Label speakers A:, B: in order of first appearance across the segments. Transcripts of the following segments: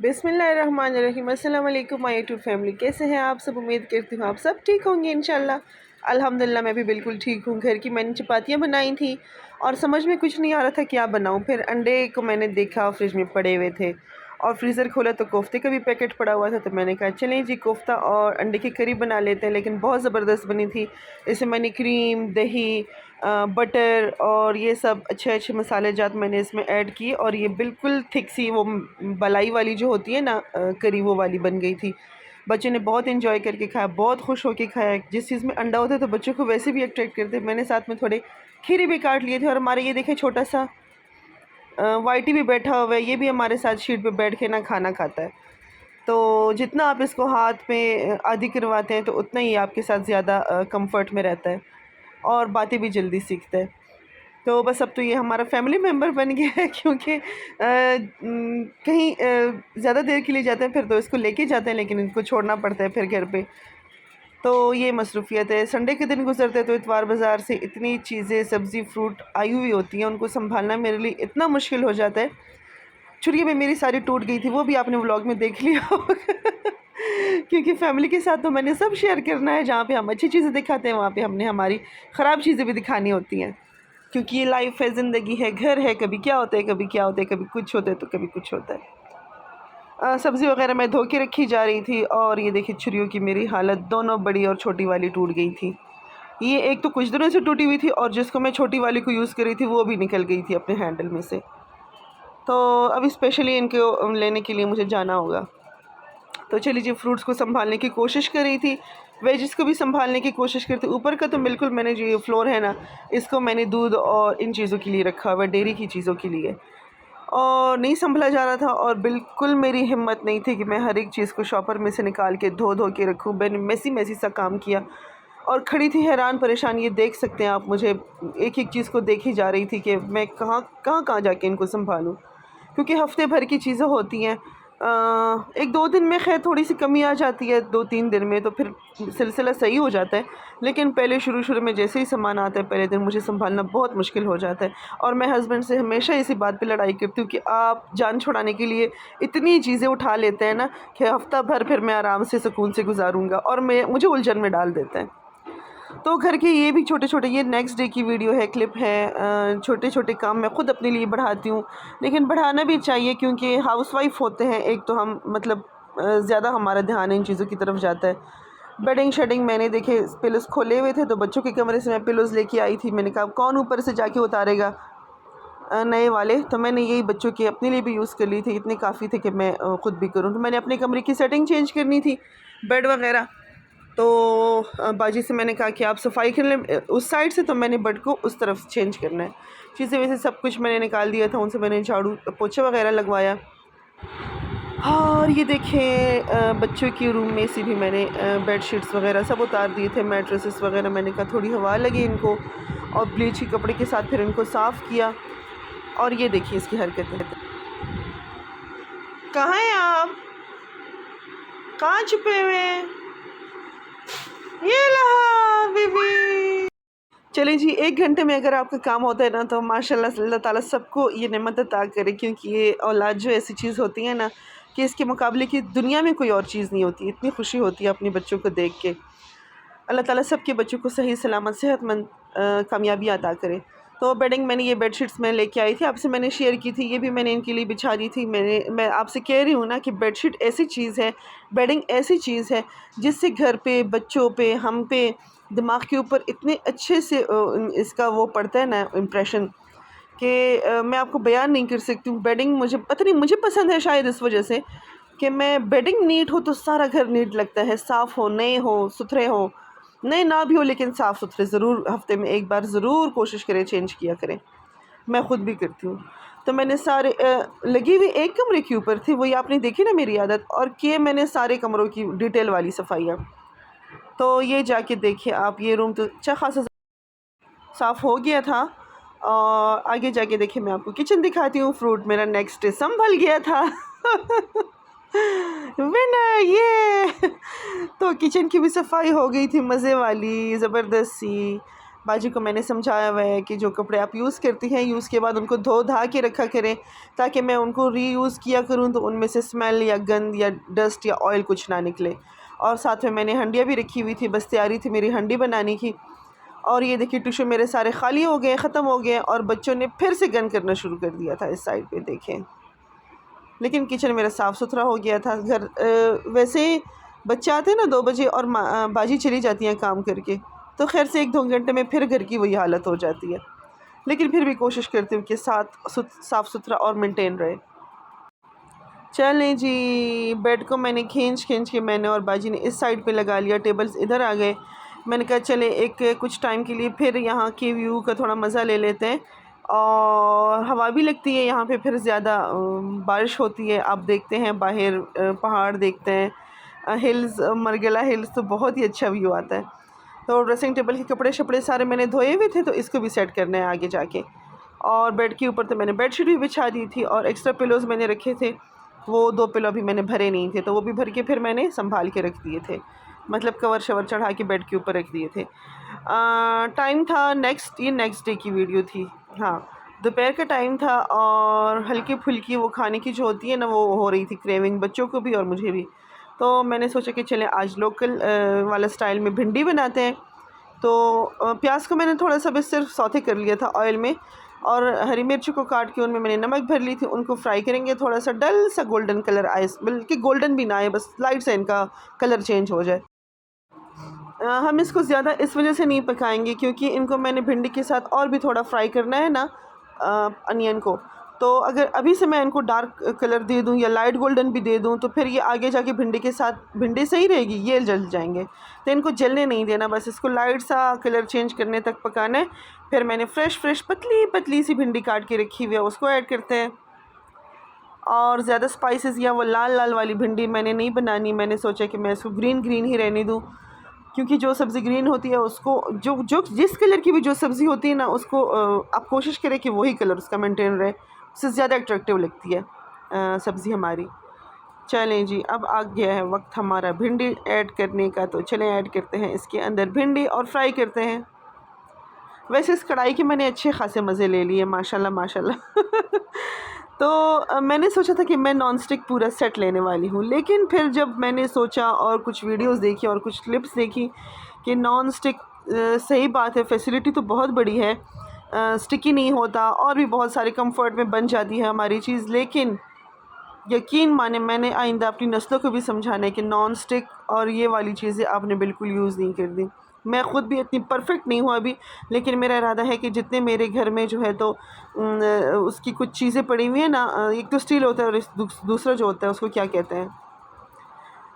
A: बिस्मिल्लाहिर्रहमानिर्रहीम। अस्सलाम वालेकुम माय यूट्यूब फैमिली, कैसे हैं आप सब? उम्मीद करती हूँ आप सब ठीक होंगे इंशाल्लाह। अल्हम्दुलिल्लाह मैं भी बिल्कुल ठीक हूँ। घर की मैंने चपातियाँ बनाई थी और समझ में कुछ नहीं आ रहा था क्या बनाऊँ। फिर अंडे को मैंने देखा फ्रिज में पड़े हुए थे और फ्रीज़र खोला तो कोफ्ते का भी पैकेट पड़ा हुआ था, तो मैंने कहा चलें जी कोफ्ता और अंडे की करी बना लेते हैं। लेकिन बहुत ज़बरदस्त बनी थी। इसमें मैंने क्रीम, दही, बटर और ये सब अच्छे अच्छे मसाले जात मैंने इसमें ऐड किए और ये बिल्कुल थिक सी वो मलाई वाली जो होती है ना, करी, वो वाली बन गई थी। बच्चे ने बहुत इन्जॉय करके खाया, बहुत खुश होकर खाया। जिस चीज़ में अंडा होता है तो बच्चों को वैसे भी अट्रैक्ट करते हैं। मैंने साथ में थोड़े खीरे भी काट लिए थे और हमारे ये देखे छोटा सा वाइटी भी बैठा हुआ है, ये भी हमारे साथ शीट पे बैठ के ना खाना खाता है। तो जितना आप इसको हाथ में आदी करवाते हैं तो उतना ही आपके साथ ज़्यादा कंफर्ट में रहता है और बातें भी जल्दी सीखता है। तो बस अब तो ये हमारा फैमिली मेम्बर बन गया है, क्योंकि कहीं ज़्यादा देर के लिए जाते हैं फिर तो इसको लेके जाते हैं, लेकिन इनको छोड़ना पड़ता है फिर घर पे। तो ये मसरूफ़ियत है। संडे के दिन गुजरते तो इतवार बाज़ार से इतनी चीज़ें, सब्ज़ी फ्रूट आई हुई होती हैं, उनको संभालना मेरे लिए इतना मुश्किल हो जाता है। छुट्टियों में मेरी सारी टूट गई थी, वो भी आपने व्लॉग में देख लिया होगा। क्योंकि फैमिली के साथ तो मैंने सब शेयर करना है। जहाँ पे हम अच्छी चीज़ें दिखाते हैं वहाँ पे हमने हमारी ख़राब चीज़ें भी दिखानी होती हैं, क्योंकि ये लाइफ है, ज़िंदगी है, घर है। कभी क्या होता है, कभी क्या होता है, कभी कुछ होता है तो कभी कुछ होता है। सब्ज़ी वगैरह मैं धो के रखी जा रही थी और ये देखिए छुरियों की मेरी हालत, दोनों बड़ी और छोटी वाली टूट गई थी। ये एक तो कुछ दिनों से टूटी हुई थी और जिसको मैं छोटी वाली को यूज़ कर रही थी वो भी निकल गई थी अपने हैंडल में से। तो अभी स्पेशली इनको लेने के लिए मुझे जाना होगा। तो चलिए जी, फ्रूट्स को संभालने की कोशिश कर रही थी, वेजिस को भी संभालने की कोशिश करती। ऊपर का तो बिल्कुल मैंने जो ये फ्लोर है ना, इसको मैंने दूध और इन चीज़ों के लिए रखा हुआ है, डेयरी की चीज़ों के लिए, और नहीं संभला जा रहा था। और बिल्कुल मेरी हिम्मत नहीं थी कि मैं हर एक चीज़ को शॉपर में से निकाल के धो धो के रखूँ। मैंने मैसी सा काम किया और खड़ी थी हैरान परेशान। ये देख सकते हैं आप, मुझे एक एक चीज़ को देखी जा रही थी कि मैं कहाँ जाके इनको संभालूँ, क्योंकि हफ्ते भर की चीज़ें होती हैं। एक दो दिन में खैर थोड़ी सी कमी आ जाती है, 2-3 दिन में तो फिर सिलसिला सही हो जाता है। लेकिन पहले शुरू में जैसे ही सामान आता है पहले दिन मुझे संभालना बहुत मुश्किल हो जाता है। और मैं हस्बैंड से हमेशा इसी बात पे लड़ाई करती हूँ कि आप जान छुड़ाने के लिए इतनी चीज़ें उठा लेते हैं ना कि हफ्ता भर फिर मैं आराम से सुकून से गुजारूँगा, और मुझे उलझन में डाल देते हैं। तो घर के ये भी छोटे छोटे, ये नेक्स्ट डे की वीडियो है, क्लिप है। छोटे छोटे काम मैं ख़ुद अपने लिए बढ़ाती हूँ, लेकिन बढ़ाना भी चाहिए क्योंकि हाउसवाइफ होते हैं एक तो हम, मतलब ज़्यादा हमारा ध्यान इन चीज़ों की तरफ जाता है। बेडिंग शेडिंग मैंने देखे, पिलोज़ खोले हुए थे तो बच्चों के कमरे से मैं पिलोज़ लेके आई थी। मैंने कहा कौन ऊपर से जाके उतारेगा नए वाले, तो मैंने यही बच्चों के अपने लिए भी यूज़ कर ली थी। इतने काफ़ी थे कि मैं ख़ुद भी करूँ। तो मैंने अपने कमरे की सेटिंग चेंज करनी थी, बेड वगैरह। तो बाजी से मैंने कहा कि आप सफाई कर लें उस साइड से, तो मैंने बेड को उस तरफ चेंज करना है। चीज़ें वैसे सब कुछ मैंने निकाल दिया था, उनसे मैंने झाड़ू पोछा वगैरह लगवाया। और ये देखें बच्चों की रूम में से भी मैंने बेडशीट्स वगैरह सब उतार दिए थे, मैट्रेसेस वगैरह। मैंने कहा थोड़ी हवा लगे इनको, और ब्लीच के कपड़े के साथ फिर इनको साफ़ किया। और ये देखिए इसकी हरकतें। कहाँ हैं आप? कहाँ छुपे हुए हैं? ये रहा बीबी। चलें जी, 1 घंटे में अगर आपका काम होता है ना तो माशाल्लाह अल्लाह ताला सबको ये नेमत अता करे, क्योंकि ये औलाद जो ऐसी चीज़ होती है ना कि इसके मुकाबले की दुनिया में कोई और चीज़ नहीं होती। इतनी खुशी होती है अपने बच्चों को देख के। अल्लाह ताला सबके बच्चों को सही सलामत सेहतमंद कामयाबी अता करे। तो बेडिंग मैंने ये बेडशीट्स मैं लेके आई थी, आपसे मैंने शेयर की थी, ये भी मैंने इनके लिए बिछा दी थी। मैं आपसे कह रही हूँ ना कि बेडशीट ऐसी चीज़ है, बेडिंग ऐसी चीज़ है जिससे घर पे, बच्चों पे, हम पे, दिमाग के ऊपर इतने अच्छे से इसका वो पड़ता है ना इम्प्रेशन, कि मैं आपको बयान नहीं कर सकती हूँ। बेडिंग मुझे पता नहीं, मुझे पसंद है शायद इस वजह से कि मैं बेडिंग नीट हो तो सारा घर नीट लगता है, साफ़ हो, नए हो, सुथरे हो। नए ना भी हो लेकिन साफ़ सुथरे ज़रूर हफ्ते में एक बार ज़रूर कोशिश करें, चेंज किया करें। मैं ख़ुद भी करती हूँ। तो मैंने सारे लगी हुई एक कमरे के ऊपर थी, वही आपने देखी ना मेरी आदत, और किए मैंने सारे कमरों की डिटेल वाली सफाइयाँ। तो ये जाके देखिए आप, ये रूम तो अच्छा खासा साफ़ हो गया था। और आगे जाके देखिए मैं आपको किचन दिखाती हूँ। फ्रूट मेरा नेक्स्ट डे संभल गया था। विनर ये। तो किचन की भी सफाई हो गई थी, मज़े वाली, ज़बरदस्त सी। बाजी को मैंने समझाया हुआ है कि जो कपड़े आप यूज़ करती हैं यूज़ के बाद उनको धो धा के रखा करें, ताकि मैं उनको रीयूज़ किया करूँ तो उनमें से स्मेल या गंद या डस्ट या ऑयल कुछ ना निकले। और साथ में मैंने हंडिया भी रखी हुई थी, बस तैयारी थी मेरी हंडी बनाने की। और ये देखिए टिशू मेरे सारे खाली हो गए, ख़त्म हो गए, और बच्चों ने फिर से गंद करना शुरू कर दिया था इस साइड पे देखें। लेकिन किचन मेरा साफ़ सुथरा हो गया था। घर वैसे बच्चे आते हैं ना 2 बजे और बाजी चली जाती हैं काम करके, तो खैर से 1-2 घंटे में फिर घर की वही हालत हो जाती है। लेकिन फिर भी कोशिश करती हूँ कि साफ़ सुथरा और मेंटेन रहे। चलें जी, बेड को मैंने खींच के मैंने और बाजी ने इस साइड पे लगा लिया, टेबल्स इधर आ गए। मैंने कहा चले एक कुछ टाइम के लिए फिर यहाँ के व्यू का थोड़ा मज़ा ले लेते हैं, और हवा भी लगती है यहाँ पे, फिर ज़्यादा बारिश होती है। आप देखते हैं बाहर पहाड़ देखते हैं, हिल्स, मरगला हिल्स, तो बहुत ही अच्छा व्यू आता है। तो ड्रेसिंग टेबल के कपड़े शपड़े सारे मैंने धोए हुए थे, तो इसको भी सेट करना है आगे जाके। और बेड के ऊपर तो मैंने बेडशीट भी बिछा दी थी, और एक्स्ट्रा पिलोज़ मैंने रखे थे, वो 2 पिलो अभी मैंने भरे नहीं थे, तो वो भी भर के फिर मैंने संभाल के रख दिए थे, मतलब कवर शवर चढ़ा के बेड के ऊपर रख दिए थे। टाइम था नेक्स्ट डे की वीडियो थी, हाँ, दोपहर का टाइम था, और हल्की फुल्की वो खाने की जो होती है ना, वो हो रही थी क्रेविंग बच्चों को भी और मुझे भी। तो मैंने सोचा कि चलें आज लोकल वाला स्टाइल में भिंडी बनाते हैं। तो प्याज को मैंने थोड़ा सा बस सिर्फ सौते कर लिया था ऑयल में, और हरी मिर्च को काट के उनमें मैंने नमक भर ली थी। उनको फ्राई करेंगे, थोड़ा सा डल सा गोल्डन कलर आए, बल्कि गोल्डन भी ना आए, बस लाइट सा इनका कलर चेंज हो जाए। हम इसको ज़्यादा इस वजह से नहीं पकाएंगे क्योंकि इनको मैंने भिंडी के साथ और भी थोड़ा फ्राई करना है ना, अनियन को। तो अगर अभी से मैं इनको डार्क कलर दे दूं या लाइट गोल्डन भी दे दूं, तो फिर ये आगे जाके भिंडी के साथ भिंडी सही रहेगी, ये जल जाएंगे। तो इनको जलने नहीं देना, बस इसको लाइट सा कलर चेंज करने तक पकाना है। फिर मैंने फ्रेश पतली पतली सी भिंडी काट के रखी हुई है, उसको ऐड करते हैं। और ज़्यादा स्पाइसेस या वो लाल लाल वाली भिंडी मैंने नहीं बनानी, मैंने सोचा कि मैं इसको ग्रीन ही रहने दूँ, क्योंकि जो सब्ज़ी ग्रीन होती है उसको जो जिस कलर की भी जो सब्ज़ी होती है ना, उसको आप कोशिश करें कि वही कलर उसका मेंटेन रहे, उससे ज़्यादा अट्रैक्टिव लगती है सब्ज़ी हमारी। चलें जी, अब आ गया है वक्त हमारा भिंडी ऐड करने का, तो चलें ऐड करते हैं इसके अंदर भिंडी और फ्राई करते हैं। वैसे इस कढ़ाई के मैंने अच्छे खासे मज़े ले लिए, माशाल्लाह। तो मैंने सोचा था कि मैं नॉन स्टिक पूरा सेट लेने वाली हूँ, लेकिन फिर जब मैंने सोचा और कुछ वीडियोस देखी और कुछ क्लिप्स देखी कि नॉन स्टिक सही बात है, फैसिलिटी तो बहुत बड़ी है, स्टिकी नहीं होता और भी बहुत सारे कंफर्ट में बन जाती है हमारी चीज़। लेकिन यकीन माने मैंने आइंदा अपनी नस्लों को भी समझाना है कि नॉन स्टिक और ये वाली चीज़ें आपने बिल्कुल यूज़ नहीं कर दी। मैं ख़ुद भी इतनी परफेक्ट नहीं हूँ अभी, लेकिन मेरा इरादा है कि जितने मेरे घर में जो है तो उसकी कुछ चीज़ें पड़ी हुई हैं ना, एक तो स्टील होता है और दूसरा जो होता है उसको क्या कहते हैं,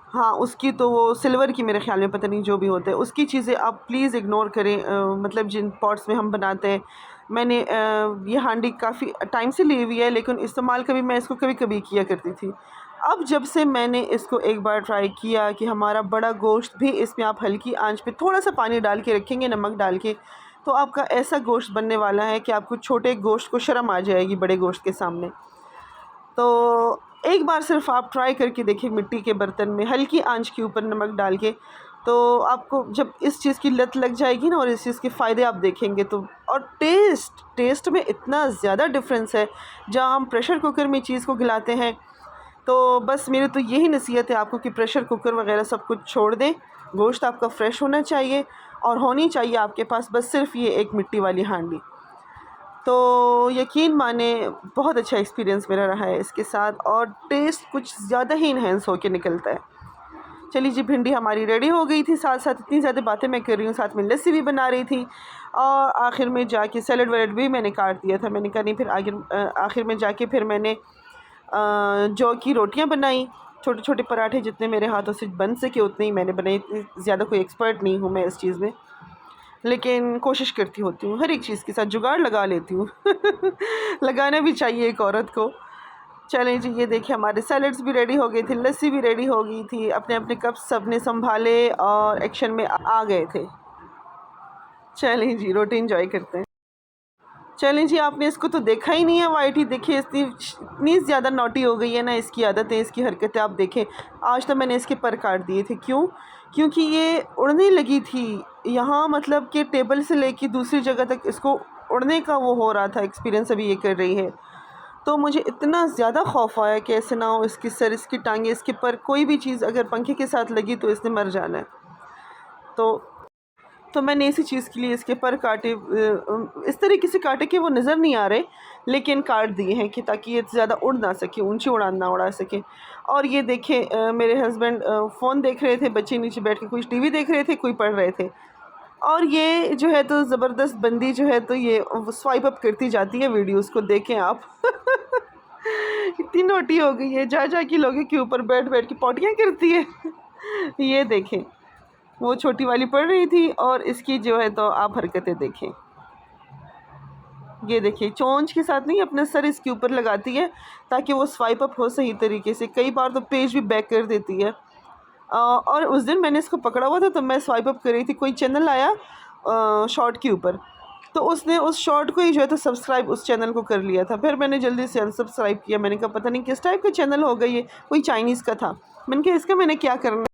A: हाँ उसकी तो वो सिल्वर की मेरे ख्याल में, पता नहीं जो भी होता है, उसकी चीज़ें आप प्लीज़ इग्नोर करें। मतलब जिन पॉट्स में हम बनाते हैं, मैंने ये हांडी काफ़ी टाइम से ली हुई है, लेकिन इस्तेमाल कभी मैं इसको कभी किया करती थी। अब जब से मैंने इसको एक बार ट्राई किया कि हमारा बड़ा गोश्त भी इसमें आप हल्की आंच पे थोड़ा सा पानी डाल के रखेंगे, नमक डाल के, तो आपका ऐसा गोश्त बनने वाला है कि आपको छोटे गोश्त को शर्म आ जाएगी बड़े गोश्त के सामने। तो एक बार सिर्फ आप ट्राई करके देखिए, मिट्टी के बर्तन में हल्की आंच के ऊपर नमक डाल के, तो आपको जब इस चीज़ की लत लग जाएगी ना और इस चीज़ के फ़ायदे आप देखेंगे तो। और टेस्ट में इतना ज़्यादा डिफरेंस है। जहाँ हम प्रेशर कुकर में चीज़ को गलाते हैं, तो बस मेरी तो यही नसीहत है आपको कि प्रेशर कुकर वगैरह सब कुछ छोड़ दें। गोश्त आपका फ़्रेश होना चाहिए और होनी चाहिए आपके पास बस सिर्फ ये एक मिट्टी वाली हांडी। तो यकीन माने बहुत अच्छा एक्सपीरियंस मेरा रहा है इसके साथ, और टेस्ट कुछ ज़्यादा ही इन्हेंस होकर निकलता है। चलिए जी, भिंडी हमारी रेडी हो गई थी, साथ साथ इतनी ज़्यादा बातें मैं कर रही हूँ, साथ में लस्सी भी बना रही थी, और आखिर में जाके सैलड वैलड भी मैंने काट दिया था। मैंने कहा नहीं, फिर आखिर में जाके फिर मैंने जौ की रोटियां बनाई, छोटे छोटे पराठे, जितने मेरे हाथों से बन सके उतने ही मैंने बनाए। इतनी ज़्यादा कोई एक्सपर्ट नहीं हूँ मैं इस चीज़ में, लेकिन कोशिश करती होती हूँ, हर एक चीज़ के साथ जुगाड़ लगा लेती हूँ। लगाना भी चाहिए एक औरत को। चलें जी, ये देखिए हमारे सैलड्स भी रेडी हो गए थे, लस्सी भी रेडी हो गई थी, अपने अपने कप सब ने संभाले और एक्शन में आ गए थे। चलें जी, रोटी एंजॉय करते हैं। चलें जी, आपने इसको तो देखा ही नहीं है, वाइटी देखिए इतनी ज़्यादा नॉटी हो गई है ना, इसकी आदतें, इसकी हरकतें आप देखें। आज तो मैंने इसके पर काट दिए थे, क्यों? क्योंकि ये उड़ने लगी थी यहाँ, मतलब कि टेबल से लेके दूसरी जगह तक इसको उड़ने का वो हो रहा था एक्सपीरियंस, अभी ये कर रही है। तो मुझे इतना ज़्यादा खौफ आया कि ऐसे ना हो इसकी सर, इसकी टांगे, इसके पर कोई भी चीज़ अगर पंखे के साथ लगी तो इसने मर जाना है। तो मैंने इसी चीज़ के लिए इसके पर काटे, इस तरीके से काटे कि वो नज़र नहीं आ रहे, लेकिन काट दिए हैं कि ताकि ये ज़्यादा उड़ ना सके, ऊंची उड़ान ना उड़ा सके। और ये देखें, मेरे हस्बैंड फ़ोन देख रहे थे, बच्चे नीचे बैठ के कुछ टीवी देख रहे थे, कोई पढ़ रहे थे। और ये जो है तो ज़बरदस्त बंदी जो है तो ये स्वाइप अप करती जाती है वीडियोज़ को, देखें आप। इतनी नोटी हो गई है, जा जा के लोगों के ऊपर बैठ बैठ के पॉटियाँ करती है। ये देखें, वो छोटी वाली पढ़ रही थी और इसकी जो है तो आप हरकतें देखें। ये देखिए, चोंच के साथ नहीं, अपना सर इसके ऊपर लगाती है ताकि वो स्वाइप अप हो सही तरीके से। कई बार तो पेज भी बैक कर देती है। और उस दिन मैंने इसको पकड़ा हुआ था तो मैं स्वाइप अप कर रही थी, कोई चैनल आया शॉर्ट के ऊपर, तो उसने उस शॉर्ट को ही जो है तो सब्सक्राइब उस चैनल को कर लिया था। फिर मैंने जल्दी से अनसब्सक्राइब किया। मैंने कहा पता नहीं किस टाइप का चैनल होगा, ये कोई चाइनीज़ का था। मैंने कहा इसका मैंने क्या करना।